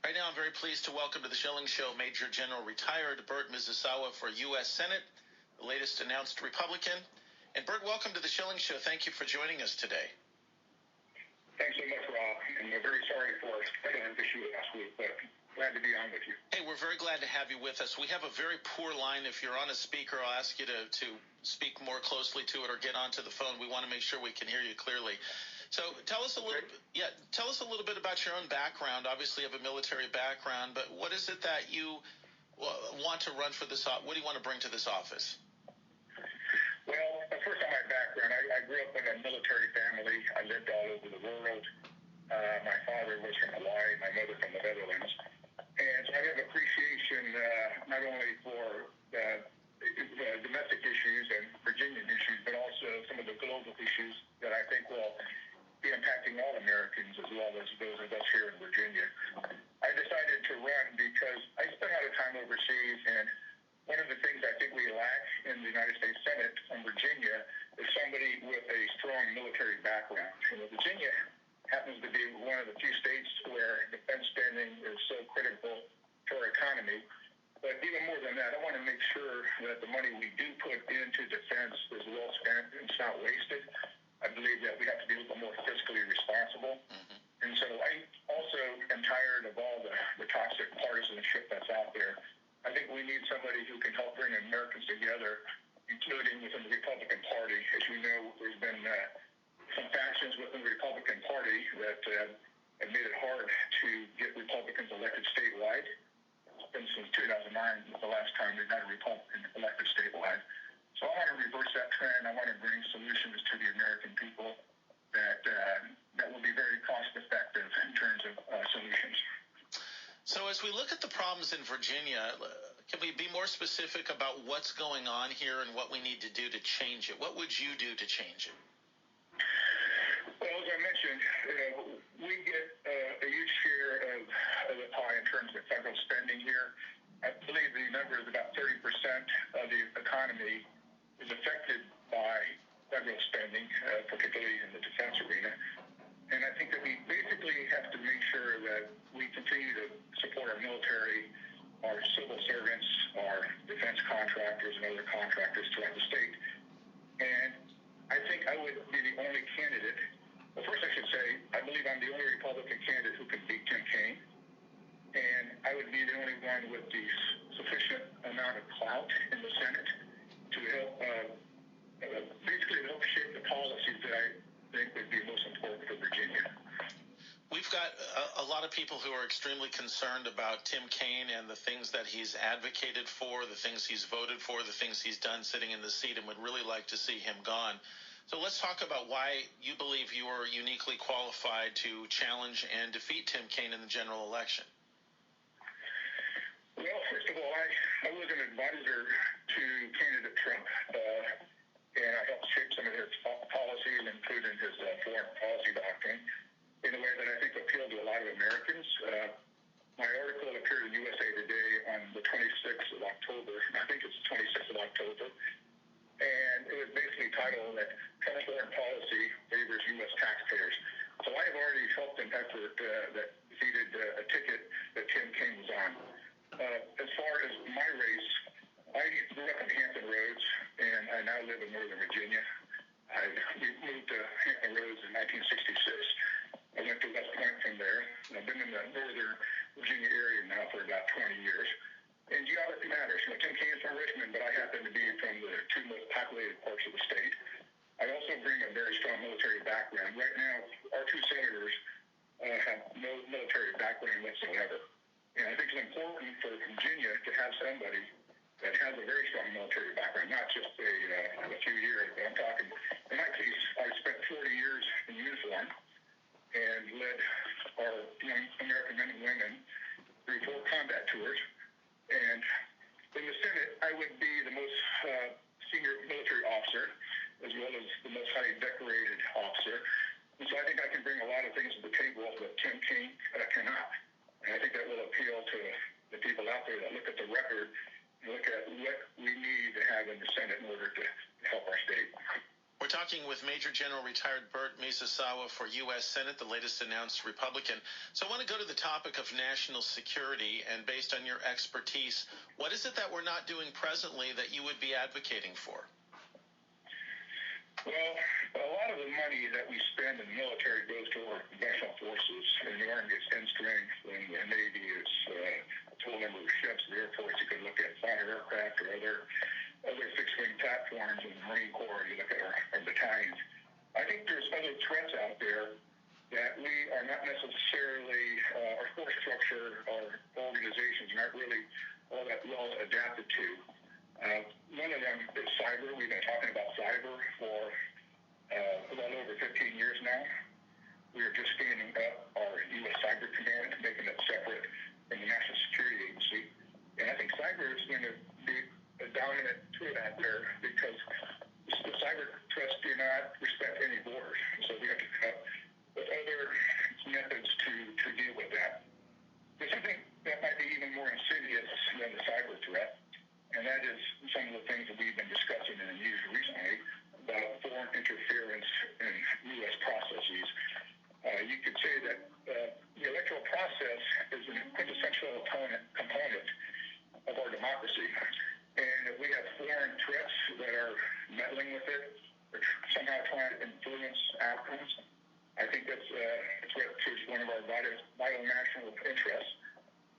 Right now, I'm very pleased to welcome to the Schilling Show Major General retired Bert Mizusawa for U.S. Senate, the latest announced Republican. And Bert, welcome to the Schilling Show. Thank you for joining us today. Thanks so much, Rob. And we're very sorry for our president issue last week, but glad to be on with you. Hey, we're very glad to have you with us. We have a very poor line. If you're on a speaker, I'll ask you to speak more closely to it or get onto the phone. We want to make sure we can hear you clearly. So tell us a little bit about your own background. Obviously, you have a military background, but what is it that you want to run for this? What do you want to bring to this office? Well, first on my background, I grew up in a military family. I lived all over the world. My father was from Hawaii, my mother from the Netherlands. And so I have appreciation not only for the domestic issues and Virginian issues, but also some of the global issues that I think will be impacting all Americans as well as those of us here in Virginia. I decided to run because I spent a lot of time overseas, and one of the things I think we lack in the United States Senate from Virginia is somebody with a strong military background. And Virginia happens to be one of the few states where defense spending is so critical to our economy. But even more than that, I want to make sure that the money we do put into defense is well spent and it's not wasted. I believe that we have to be a little more fiscally responsible. Mm-hmm. And so I also am tired of all the toxic partisanship that's out there. I think we need somebody who can help bring Americans together, including within the Republican Party. As you know, there's been some factions within the Republican Party that have made it hard to get Republicans elected statewide. It's been since 2009 the last time they got a Republican elected statewide. So I want to reverse that trend. I want to bring solutions to the American people that will be very cost effective in terms of solutions. So as we look at the problems in Virginia, can we be more specific about what's going on here and what we need to do to change it? What would you do to change it? Well, as I mentioned, we get a huge share of the pie in terms of federal spending here. I believe the number is about 30% of the economy is affected by federal spending, particularly in the defense arena. And I think that we basically have to make sure that we continue to support our military, our civil servants, our defense contractors, and other contractors throughout the state. And I think I would be the only candidate. Well, first I should say, I believe I'm the only Republican candidate who can beat Tim Kaine. And I would be the only one with the sufficient amount of clout in the Senate to help, basically help shape the policies that I think would be most important for Virginia. We've got a lot of people who are extremely concerned about Tim Kaine and the things that he's advocated for, the things he's voted for, the things he's done sitting in the seat, and would really like to see him gone. So let's talk about why you believe you are uniquely qualified to challenge and defeat Tim Kaine in the general election. Well, first of all, I was an advisor to candidate Trump, and I helped shape some of his policies, including his foreign policy doctrine, in a way that I think appealed to a lot of Americans. My article appeared in USA Today on the 26th of October. I think it's the 26th of October. And it was basically titled that Trump's foreign policy favors U.S. taxpayers. So I have already helped an effort that defeated a ticket that Tim Kaine was on. As far as my race, I grew up in Hampton Roads, and I now live in Northern Virginia. We moved to Hampton Roads in 1966. I went to West Point from there. I've been in the Northern Virginia area now for about 20 years. And geography matters. Tim Kaine is from Richmond, but I happen to be from the two most populated parts of the state. I also bring a very strong military background. Right now, our two senators have no military background whatsoever. And I think it's important for Virginia to have somebody that has a very strong military background, not just a few years. But I'm talking, in my case, I spent 40 years in uniform and led our young American men and women through 4 combat tours. And in the Senate, I would be the most senior military officer, as well as the most highly decorated officer. And so I think I can bring a lot of things to the table that Tim Kaine cannot. And I think that will appeal to the people out there that look at the record and look at what we need to have in the Senate in order to help our state. We're talking talking with Major General retired Bert Mizusawa for U.S. Senate, the latest announced Republican. So I want to go to the topic of national security, and based on your expertise, what is it that we're not doing presently that you would be advocating for? Well, a lot of the money that we spend in the military goes to our conventional forces, and the Army gets 10 strength, and the Navy is a total number of ships. The Air Force, you could look at fighter aircraft or other fixed-wing platforms, in the Marine Corps, you look at our battalions. I think there's other threats out there that we are not necessarily, our force structure, our organizations are not really all that well adapted to. One of them is cyber. We've been talking about cyber for well over 15 years now. We are just standing up our U.S. Cyber Command, making it separate from the National Security Agency. And I think cyber is going to be a dominant threat out there because the cyber threats do not respect any borders. So we have to come up with other methods to deal with that. There's something that might be even more insidious than the cyber threat, and that is some of the things that we've been discussing in the news recently about foreign interference in U.S. processes. You could say that the electoral process is a quintessential component of our democracy. And if we have foreign threats that are meddling with it, or somehow trying to influence outcomes, I think that's a threat to one of our vital national interests.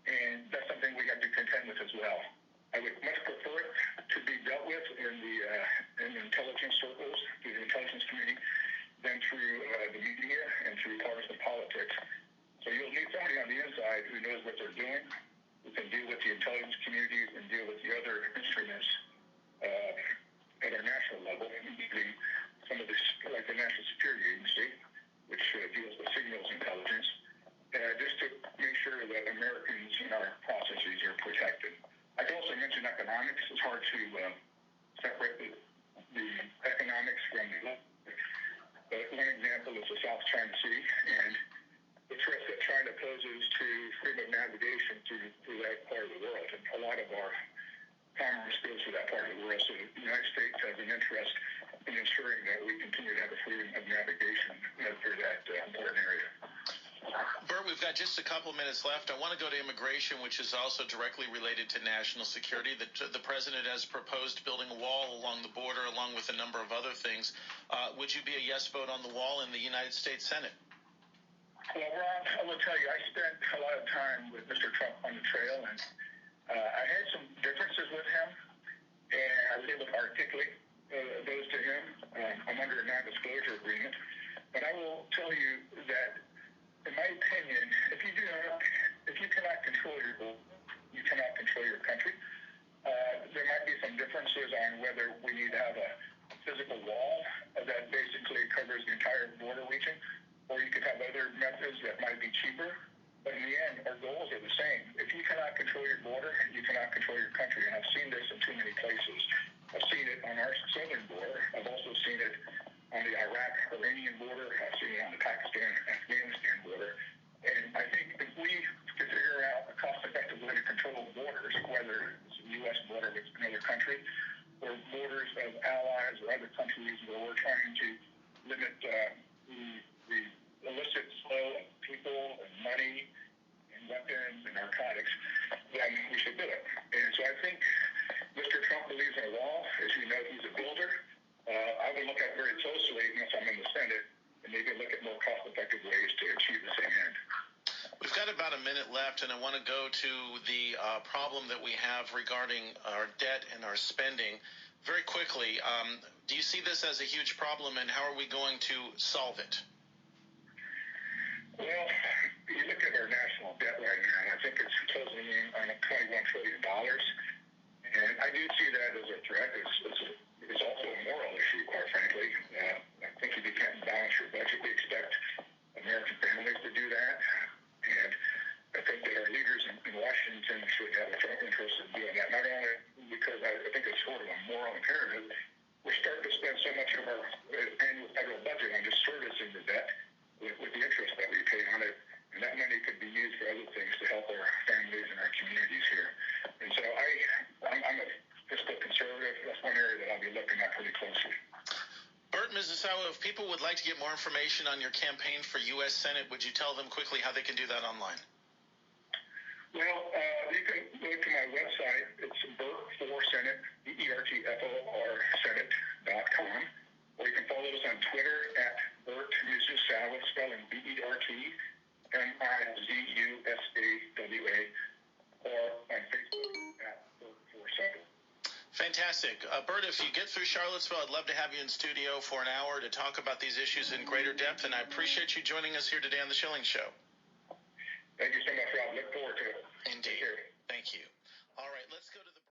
And that's something we have to contend with as well. I would much prefer it to be dealt with in the intelligence circles, through the intelligence community, than through the media and through partisan politics. So you'll need somebody on the inside who knows what they're doing, who can deal with the intelligence communities and deal with the other instruments at our national level, including some of this, like the National Security Agency, which deals with signals intelligence, just to make sure that Americans in our processes are protected. I can also mention economics. It's hard to separate the economics from the but one example is the South China Sea and the threat that China poses to freedom of navigation through that part of the world. And a lot of our commerce goes through that part of the world. So the United States has an interest in ensuring that we continue to have a freedom of navigation through that important area. Bert, we've got just a couple minutes left. I want to go to immigration, which is also directly related to national security. The president has proposed building a wall along the border, along with a number of other things. Would you be a yes vote on the wall in the United States Senate? Well, Rob, I will tell you, I spent a lot of time with Mr. Trump on the trail, and I had some differences with him, and I was able to articulate those to him. I'm under a non-disclosure agreement, but I will tell you that in my opinion, if you cannot control your goal, you cannot control your country. There might be some differences on whether we need to have a physical wall that basically covers the entire border region, or you could have other methods that might be cheaper. But in the end, our goals are the same. If you cannot control your border, you cannot control your country. And I've seen this in too many places. I've seen it on our southern border. I've also seen it on the Iraq-Iranian border. I've seen it on the Pakistan-Afghanistan border. And I think if we could figure out a cost-effective way to control borders, whether it's a U.S. border with another country or borders of allies or other countries where we're trying to limit the illicit flow of people and money and weapons and narcotics, then we should do it. And so I think Mr. Trump believes in a wall. As you know, he's a builder. I would look at very closely once I'm in the Senate and maybe look at more cost-effective ways to achieve the same end. We've got about a minute left, and I want to go to the problem that we have regarding our debt and our spending. Very quickly, do you see this as a huge problem, and how are we going to solve it? Well, you look at our national debt right now, I think it's closing in on $21 trillion. And I do see that as a threat. It's also a moral issue, quite frankly. I think if you can't balance your budget, we expect American families to do that. And I think that our leaders in Washington should have a strong interest in doing that, not only because I think it's sort of a moral imperative. We're starting to spend so much of our annual federal budget on just servicing the debt with the interest that we pay on it. And that money could be used for other things to help our families and our communities here. And so I'm a fiscal conservative. That's one area that I'll be looking at pretty closely. Bert Mizusawa people would like to get more information on your campaign for U.S. Senate, would you tell them quickly how they can do that online? Well, you can go to my website. It's Bert4Senate, BERTFOR Senate.com. Or you can follow us on Twitter at Bert Mizusawa, spelling BERTMIZUSAWA, or on Facebook at Bert4Senate. Fantastic. Bert, if you get through Charlottesville, I'd love to have you in studio for an hour to talk about these issues in greater depth, and I appreciate you joining us here today on The Schilling Show. Thank you so much, Rob. Look forward to it. Indeed. Thank you. All right, let's go to the